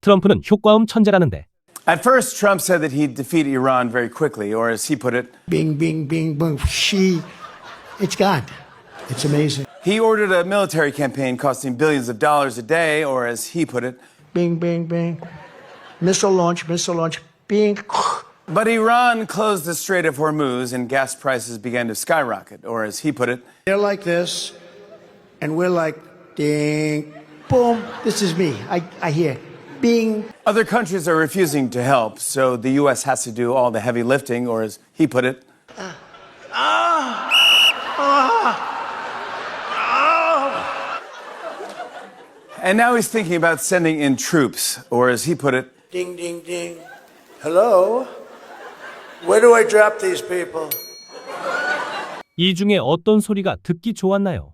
트럼프는 효과음 천재라는데 At first, Trump said that he'd defeat Iran very quickly, or as he put it, Bing, bing, bing, boom. It's gone. It's amazing. he ordered a military campaign costing billions of dollars a day, or as he put it, Bing, bing, bing. Missile launch, bing. but Iran closed the Strait of Hormuz and gas prices began to skyrocket, or as he put it, They're like this, and we're like, ding, boom. This is me. I hear, bing. other countries are refusing to help, so the U.S. has to do all the heavy lifting, or as he put it, and now he's thinking about sending in troops, or as he put it, Ding, ding, ding. Hello? Where do I drop these people? 이 중에 어떤 소리가 듣기 좋았나요?